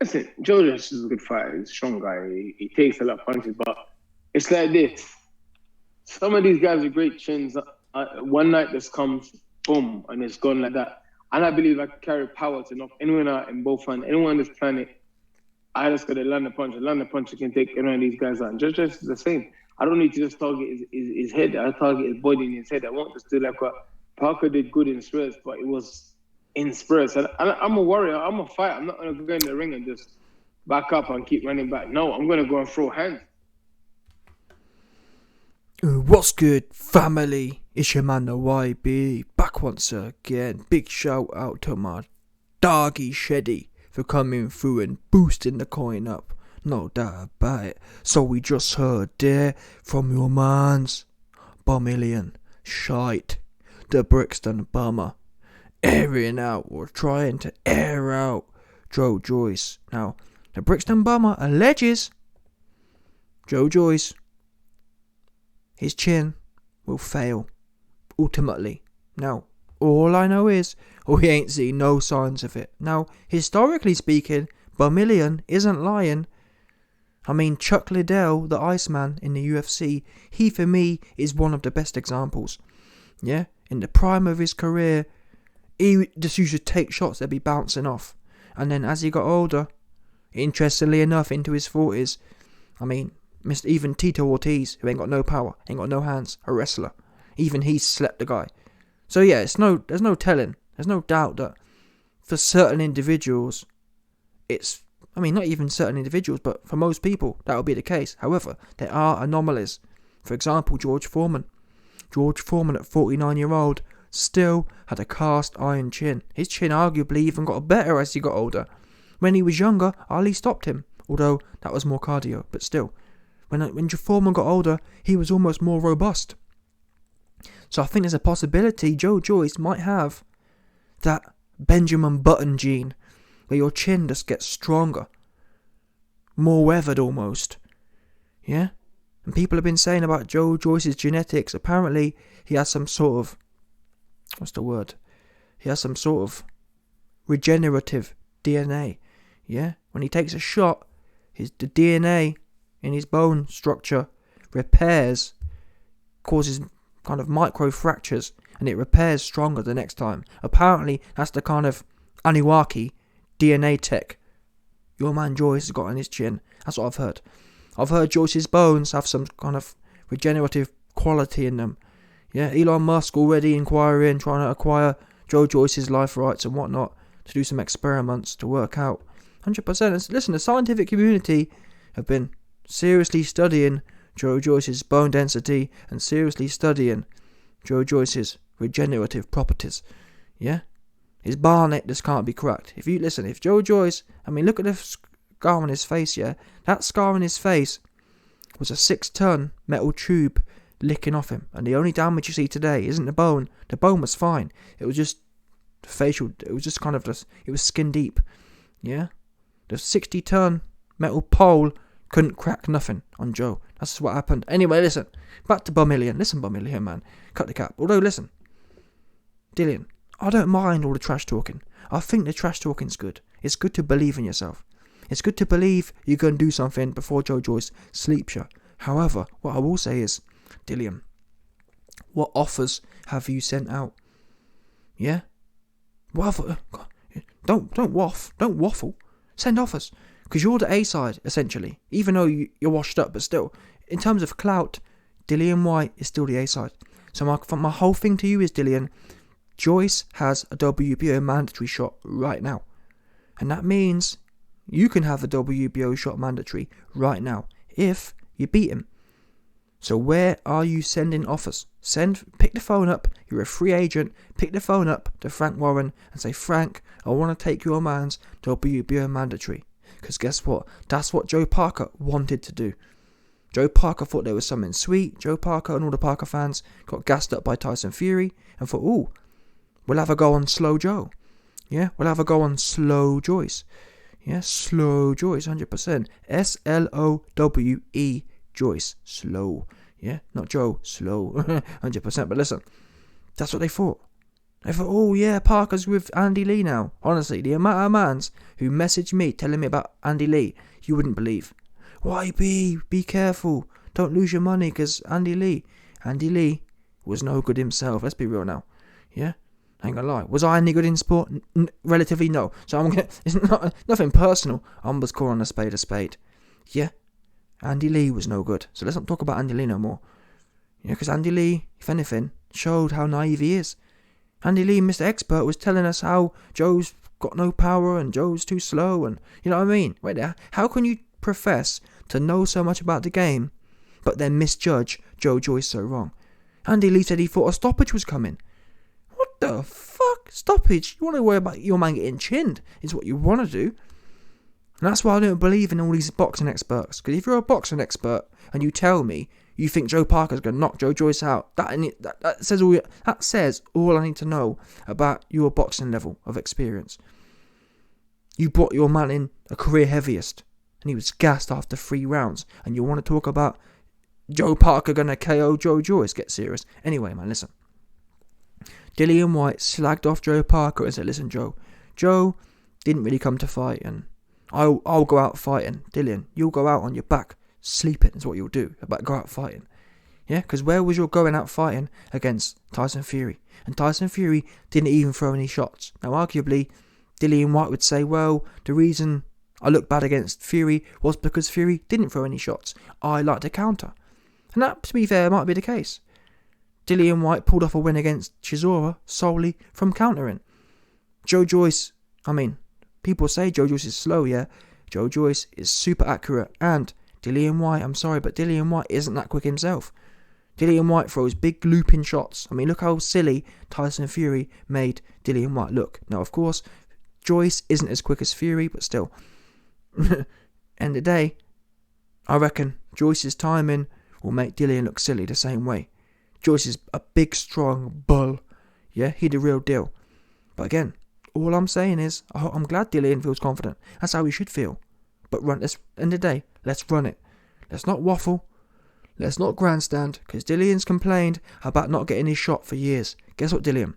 Listen, Joyce is a good fighter. He's a strong guy. He takes a lot of punches, but it's like this. Some of these guys with great chins, one night just comes, boom, and it's gone like that. And I believe I carry power to knock anyone out in both hands. Anyone on this planet, I just got to land a punch. A land a punch can take any of these guys out. And just is the same. I don't need to just target his head. I target his body and his head. I won't just do like what Parker did good in Spurs, but it was in Spurs. And I'm a warrior. I'm a fighter. I'm not going to go in the ring and just back up and keep running back. No, I'm going to go and throw hands. What's good, family? It's your man the YB, back once again. Big shout out to my doggy Sheddy for coming through and boosting the coin up. No doubt about it. So we just heard there from your mans, Bomillion, Shite, the Brixton Bummer, airing out or trying to air out Joyce. Now, the Brixton Bummer alleges Joyce, his chin will fail, ultimately. Now, all I know is, we ain't seen no signs of it. Now, historically speaking, Bomillion isn't lying. I mean, Chuck Liddell, the Iceman in the UFC, he for me is one of the best examples. Yeah, in the prime of his career, he just used to take shots that'd be bouncing off. And then as he got older, interestingly enough, into his 40s, I mean, even Tito Ortiz, who ain't got no power, ain't got no hands, a wrestler, even he slept the guy. So yeah, there's no telling, there's no doubt that for certain individuals, not even certain individuals, but for most people, that will be the case. However, there are anomalies. For example, George Foreman at 49-year-old, still had a cast iron chin. His chin arguably even got better as he got older. When he was younger, Ali stopped him, although that was more cardio, but still. When Foreman got older, he was almost more robust. So I think there's a possibility Joyce might have that Benjamin Button gene, where your chin just gets stronger, more weathered almost. Yeah? And people have been saying about Joyce's genetics, apparently he has some sort of, He has some sort of regenerative DNA. Yeah? When he takes a shot, the DNA in his bone structure repairs, causes kind of micro fractures, and it repairs stronger the next time. Apparently, that's the kind of Anunnaki DNA tech your man Joyce has got on his chin. That's what I've heard. I've heard Joyce's bones have some kind of regenerative quality in them. Yeah, Elon Musk already trying to acquire Joyce's life rights and whatnot to do some experiments to work out. 100%. Listen, the scientific community have been seriously studying Joyce's bone density and seriously studying Joyce's regenerative properties. Yeah? His bar neck just can't be cracked. If Joyce, look at the scar on his face, yeah? That scar on his face was a 6-ton metal tube licking off him. And the only damage you see today isn't the bone. The bone was fine. It was just it was skin deep. Yeah? The 60-ton metal pole couldn't crack nothing on Joe. That's what happened. Anyway, listen. Back to Bomillion. Listen, Bomillion, man. Cut the cap. Although, listen. Dillian, I don't mind all the trash talking. I think the trash talking's good. It's good to believe in yourself. It's good to believe you can do something before Joyce sleeps you. However, what I will say is, Dillian, what offers have you sent out? Yeah? Don't waffle. Send offers. Because you're the A-side, essentially. Even though you're washed up, but still. In terms of clout, Dillian Whyte is still the A-side. So my whole thing to you is, Dillian, Joyce has a WBO mandatory shot right now. And that means you can have a WBO shot mandatory right now if you beat him. So where are you sending offers? Pick the phone up. You're a free agent. Pick the phone up to Frank Warren and say, Frank, I want to take your man's WBO mandatory. Because guess what? That's what Joe Parker wanted to do. Joe Parker thought there was something sweet. Joe Parker and all the Parker fans got gassed up by Tyson Fury and thought, ooh, we'll have a go on Slow Joe. Yeah, we'll have a go on Slow Joyce. Yeah, Slow Joyce, 100%. SLOWE Joyce. Slow. Yeah, not Joe. Slow. 100%. But listen, that's what they thought. I thought, oh yeah, Parker's with Andy Lee now. Honestly, the amount of mans who messaged me telling me about Andy Lee, you wouldn't believe. YB, be careful. Don't lose your money because Andy Lee was no good himself. Let's be real now. Yeah? I ain't gonna lie. Was I any good in sport? Relatively no. So it's nothing personal. I'm just calling a spade a spade. Yeah? Andy Lee was no good. So let's not talk about Andy Lee no more. Yeah, because Andy Lee, if anything, showed how naive he is. Andy Lee, Mr. Expert, was telling us how Joe's got no power and Joe's too slow and, you know what I mean? Wait there. How can you profess to know so much about the game, but then misjudge Joe Joyce so wrong? Andy Lee said he thought a stoppage was coming. What the fuck? Stoppage? You want to worry about your man getting chinned, is what you want to do. And that's why I don't believe in all these boxing experts. Because if you're a boxing expert and you tell me you think Joe Parker's going to knock Joe Joyce out, that says all I need to know about your boxing level of experience. You brought your man in a career heaviest and he was gassed after 3 rounds, and you want to talk about Joe Parker going to KO Joe Joyce? Get serious. Anyway, man, listen. Dillian Whyte slagged off Joe Parker and said, listen, Joe didn't really come to fight, and I'll go out fighting. Dillian, you'll go out on your back sleeping is what you'll do, but go out fighting. Yeah, because where was your going out fighting against Tyson Fury? And Tyson Fury didn't even throw any shots. Now, arguably, Dillian Whyte would say, well, the reason I looked bad against Fury was because Fury didn't throw any shots. I like to counter. And that, to be fair, might be the case. Dillian Whyte pulled off a win against Chisora solely from countering. Joe Joyce, people say Joe Joyce is slow, yeah. Joe Joyce is super accurate, and Dillian Whyte, I'm sorry, but Dillian Whyte isn't that quick himself. Dillian Whyte throws big looping shots. Look how silly Tyson Fury made Dillian Whyte look. Now, of course, Joyce isn't as quick as Fury, but still. End of the day, I reckon Joyce's timing will make Dillian look silly the same way. Joyce is a big, strong bull. Yeah, he the real deal. But again, all I'm saying is, I'm glad Dillian feels confident. That's how he should feel. But end of the day, let's run it. Let's not waffle. Let's not grandstand, because Dillian's complained about not getting his shot for years. Guess what, Dillian?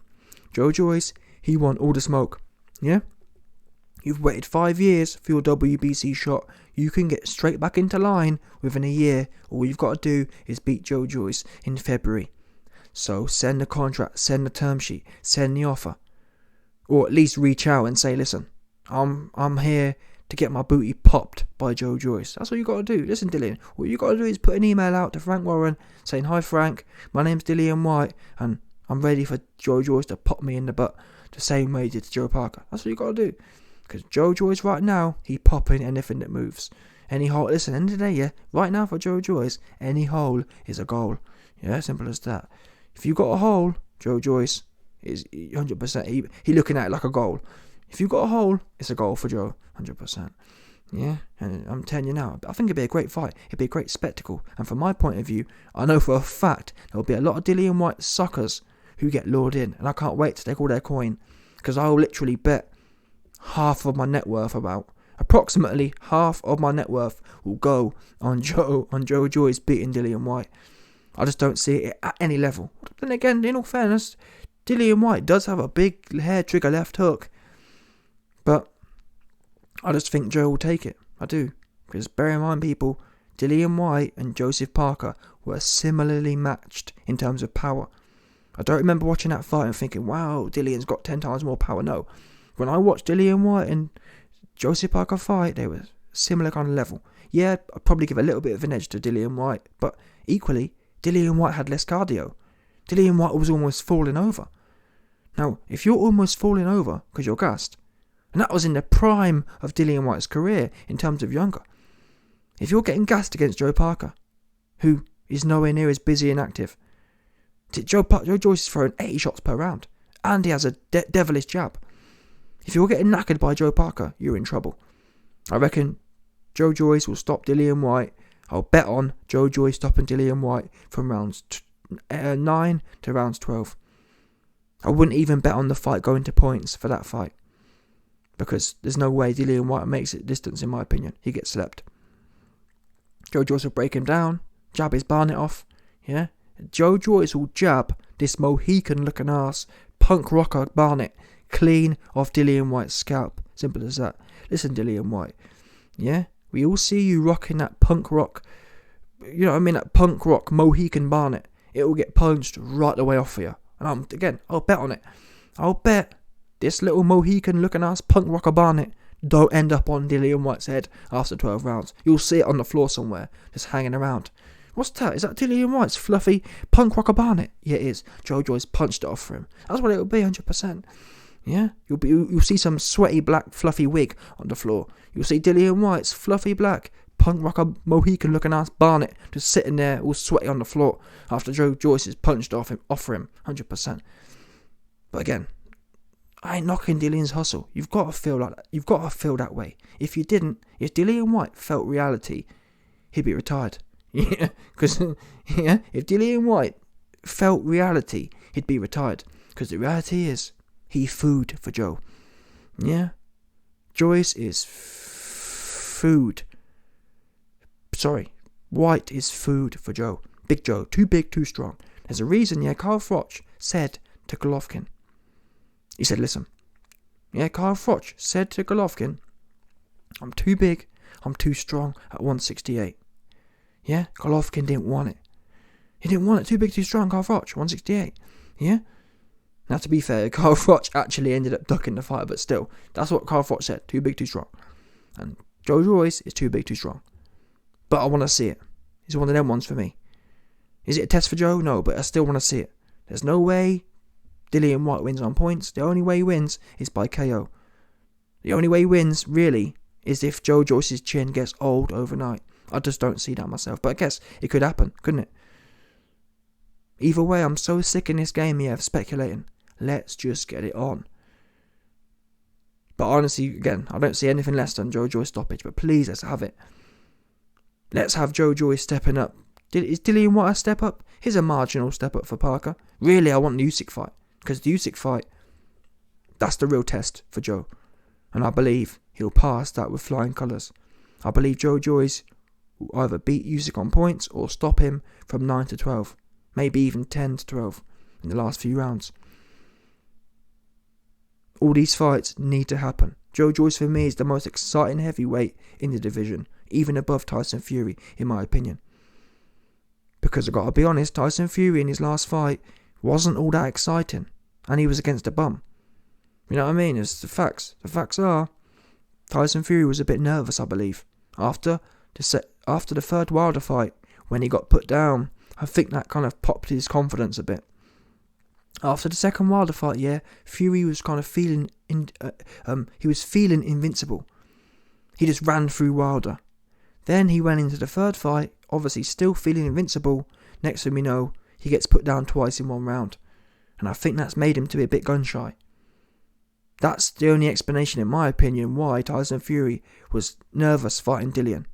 Joe Joyce, he want all the smoke. Yeah? You've waited 5 years for your WBC shot. You can get straight back into line within a year. All you've got to do is beat Joe Joyce in February. So send the contract, send the term sheet, send the offer. Or at least reach out and say, listen, I'm here to get my booty popped by Joe Joyce. That's all you got to do. Listen, Dillian, what you got to do is put an email out to Frank Warren saying, hi Frank, my name's Dillian Whyte and I'm ready for Joe Joyce to pop me in the butt the same way he did to Joe Parker. That's what you got to do. Because Joe Joyce right now, he popping anything that moves. Any hole, listen, end of the day, yeah, right now for Joe Joyce, any hole is a goal. Yeah, simple as that. If you got a hole, Joe Joyce is 100%, he looking at it like a goal. If you got a hole, it's a goal for Joe, 100%. Yeah, and I'm telling you now, I think it'd be a great fight. It'd be a great spectacle. And from my point of view, I know for a fact there'll be a lot of Dillian Whyte suckers who get lured in. And I can't wait to take all their coin. Because I'll literally bet half of my net worth, approximately half of my net worth will go on Joe Joyce beating Dillian Whyte. I just don't see it at any level. Then again, in all fairness, Dillian Whyte does have a big hair trigger left hook. But I just think Joe will take it. I do. Because bear in mind, people, Dillian Whyte and Joseph Parker were similarly matched in terms of power. I don't remember watching that fight and thinking, wow, Dillian's got 10 times more power. No. When I watched Dillian Whyte and Joseph Parker fight, they were similar kind of level. Yeah, I'd probably give a little bit of an edge to Dillian Whyte, but equally, Dillian Whyte had less cardio. Dillian Whyte was almost falling over. Now, if you're almost falling over because you're gassed, and that was in the prime of Dillian Whyte's career in terms of younger, if you're getting gassed against Joe Parker, who is nowhere near as busy and active, Joe Joyce is throwing 80 shots per round, and he has a devilish jab. If you're getting knackered by Joe Parker, you're in trouble. I reckon Joe Joyce will stop Dillian Whyte. I'll bet on Joe Joyce stopping Dillian Whyte from rounds 9 to rounds 12. I wouldn't even bet on the fight going to points for that fight. Because there's no way Dillian Whyte makes it distance, in my opinion. He gets slept. Joe Joyce will break him down, jab his Barnett off. Yeah, Joe Joyce will jab this Mohican looking ass punk rocker Barnett clean off Dillian Whyte's scalp. Simple as that. Listen, Dillian Whyte. Yeah? We all see you rocking that punk rock, you know what I mean, that punk rock Mohican Barnett. It will get punched right the way off for you. And I'll bet on it. I'll bet this little Mohican looking ass punk rocker Barnett don't end up on Dillian Whyte's head after 12 rounds. You'll see it on the floor somewhere, just hanging around. What's that? Is that Dillian Whyte's fluffy punk rocker Barnett? Yeah, it is. Joyce punched it off for him. That's what it'll be, 100%. Yeah? You'll see some sweaty black fluffy wig on the floor. You'll see Dillian Whyte's fluffy black punk rocker Mohican looking ass Barnett just sitting there all sweaty on the floor after Joyce has punched off for him, 100%. But again, I ain't knocking Dillian's hustle. You've got to feel like that. You've got to feel that way. If you didn't, if Dillian Whyte felt reality, he'd be retired. Yeah, because if Dillian Whyte felt reality, he'd be retired. Because the reality is, he's food for Joe. Yeah, Joyce is food. Sorry, Whyte is food for Joe. Big Joe, too big, too strong. There's a reason. Yeah, Carl Froch said to Golovkin. He said, listen, yeah, Carl Froch said to Golovkin, I'm too big, I'm too strong at 168. Yeah, Golovkin didn't want it. He didn't want it, too big, too strong, Carl Froch, 168. Yeah? Now, to be fair, Carl Froch actually ended up ducking the fight, but still, that's what Carl Froch said, too big, too strong. And Joe Joyce is too big, too strong. But I want to see it. It's one of them ones for me. Is it a test for Joe? No, but I still want to see it. There's no way Dillian Whyte wins on points. The only way he wins is by KO. The only way he wins, really, is if Joe Joyce's chin gets old overnight. I just don't see that myself. But I guess it could happen, couldn't it? Either way, I'm so sick in this game here of speculating. Let's just get it on. But honestly, again, I don't see anything less than Joe Joyce stoppage. But please, let's have it. Let's have Joe Joyce stepping up. Is Dillian Whyte a step up? Here's a marginal step up for Parker. Really, I want the Usyk fight. Because the Usyk fight, that's the real test for Joe. And I believe he'll pass that with flying colours. I believe Joe Joyce will either beat Usyk on points or stop him from 9 to 12. Maybe even 10 to 12 in the last few rounds. All these fights need to happen. Joe Joyce for me is the most exciting heavyweight in the division. Even above Tyson Fury, in my opinion. Because I've got to be honest, Tyson Fury in his last fight wasn't all that exciting. And he was against a bum. You know what I mean? It's the facts. The facts are, Tyson Fury was a bit nervous, I believe. After the third Wilder fight, when he got put down, I think that kind of popped his confidence a bit. After the second Wilder fight, yeah, Fury was kind of feeling invincible. He just ran through Wilder. Then he went into the third fight, obviously still feeling invincible. Next thing we know, he gets put down twice in one round. And I think that's made him to be a bit gun shy. That's the only explanation, in my opinion, why Tyson Fury was nervous fighting Dillian.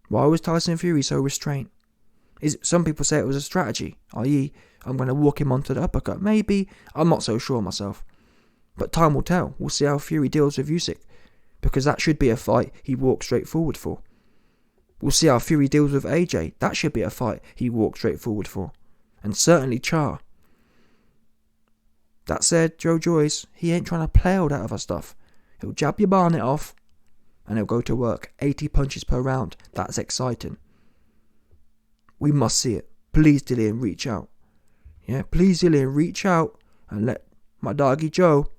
Why was Tyson Fury so restrained? Some people say it was a strategy, i.e., I'm going to walk him onto the uppercut. Maybe, I'm not so sure myself. But time will tell. We'll see how Fury deals with Usyk. Because that should be a fight he walks straight forward for. We'll see how Fury deals with AJ. That should be a fight he walks straight forward for. And certainly Char. That said, Joe Joyce, he ain't trying to play all that other stuff. He'll jab your Barnett off, and he'll go to work. 80 punches per round. That's exciting. We must see it. Please, Dillian, reach out. Yeah, please, Dillian, reach out and let my doggy Joe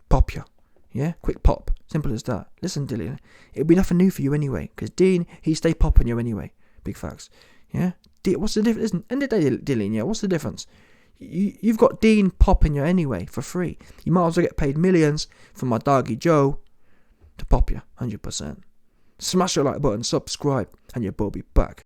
pop you. Yeah, quick pop. Simple as that. Listen, Dillian, it'll be nothing new for you anyway, because Dean, he stay popping you anyway. Big facts. Yeah? What's the difference? End of the day, Dillian, yeah, what's the difference? You've got Dean popping you anyway for free. You might as well get paid millions for my doggy Joe to pop you, 100%. Smash the like button, subscribe, and your boy will be back.